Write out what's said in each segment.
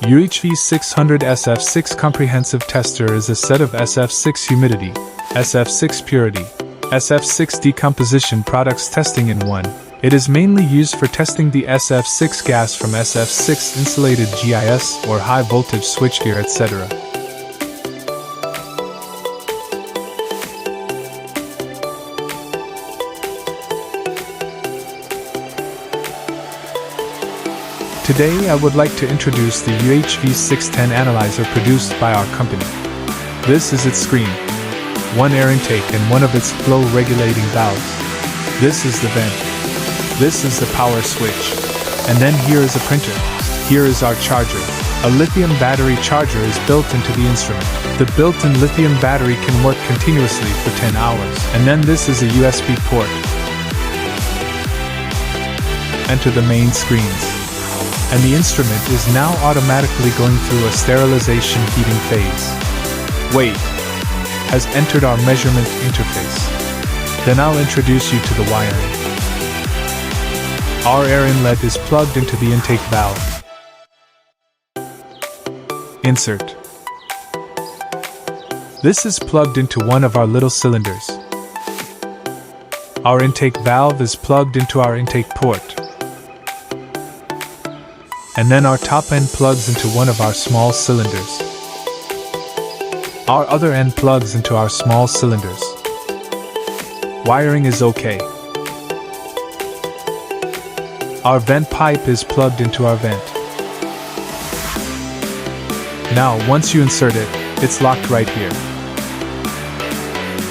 UHV-600 SF6 comprehensive tester is a set of SF6 humidity, SF6 purity, SF6 decomposition products testing in one. It is mainly used for testing the SF6 gas from SF6 insulated GIS or high voltage switchgear, etc. Today I would like to introduce the UHV-610 analyzer produced by our company. This is its screen, one air intake and one of its flow regulating valves. This is the vent. This is the power switch. And then here is a printer. Here is our charger. A lithium battery charger is built into the instrument. The built-in lithium battery can work continuously for 10 hours. And then this is a USB port. Enter the main screens. And the instrument is now automatically going through a sterilization heating phase. Wait, has entered our measurement interface. Then I'll introduce you to the wiring. Our air inlet is plugged into the intake valve. Insert. This is plugged into one of our little cylinders. Our intake valve is plugged into our intake port. And then our top end plugs into one of our small cylinders. Our other end plugs into our small cylinders. Wiring is okay. Our vent pipe is plugged into our vent. Now, once you insert it, it's locked right here.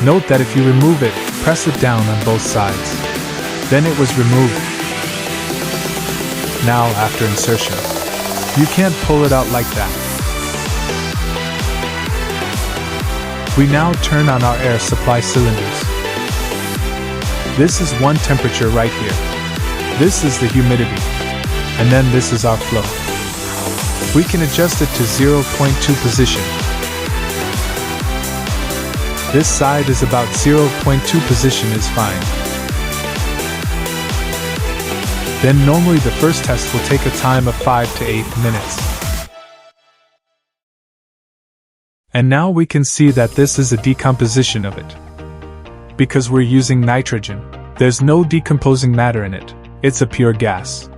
Note that if you remove it, press it down on both sides. Then it was removed. Now, after insertion, you can't pull it out like that. We now turn on our air supply cylinders. This is one temperature right here. This is the humidity. And then this is our flow. We can adjust it to 0.2 position. This side is about 0.2 position is fine. Then normally the first test will take a time of 5 to 8 minutes. And now we can see that this is a decomposition of it. Because we're using nitrogen, there's no decomposing matter in it, it's a pure gas.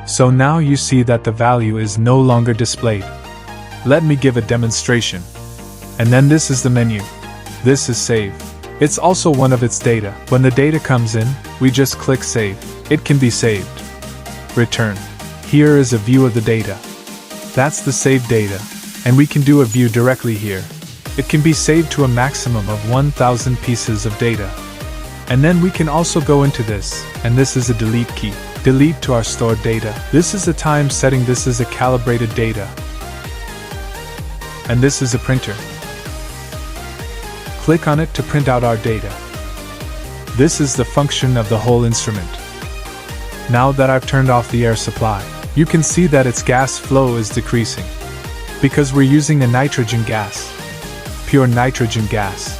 So now you see that the value is no longer displayed. Let me give a demonstration. And then this is the menu. This is save. It's also one of its data. When the data comes in, we just click save. It can be saved. Return. Here is a view of the data. That's the saved data, and we can do a view directly here. It can be saved to a maximum of 1000 pieces of data. And then we can also go into this, and this is a delete key. Delete to our stored data. This is a time setting, this is a calibrated data. And this is a printer. Click on it to print out our data. This is the function of the whole instrument. Now that I've turned off the air supply, you can see that its gas flow is decreasing. Because we're using a nitrogen gas. Pure nitrogen gas.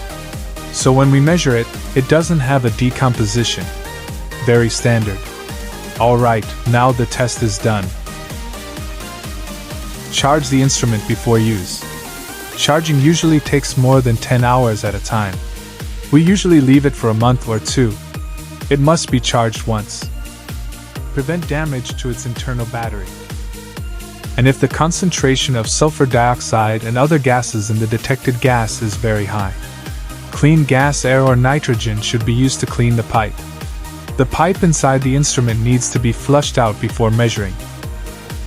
So when we measure it, it doesn't have a decomposition. Very standard. Alright, now the test is done. Charge the instrument before use. Charging usually takes more than 10 hours at a time. We usually leave it for a month or 2. It must be charged once. Prevent damage to its internal battery. And if the concentration of sulfur dioxide and other gases in the detected gas is very high, clean gas, air or nitrogen should be used to clean the pipe. The pipe inside the instrument needs to be flushed out before measuring.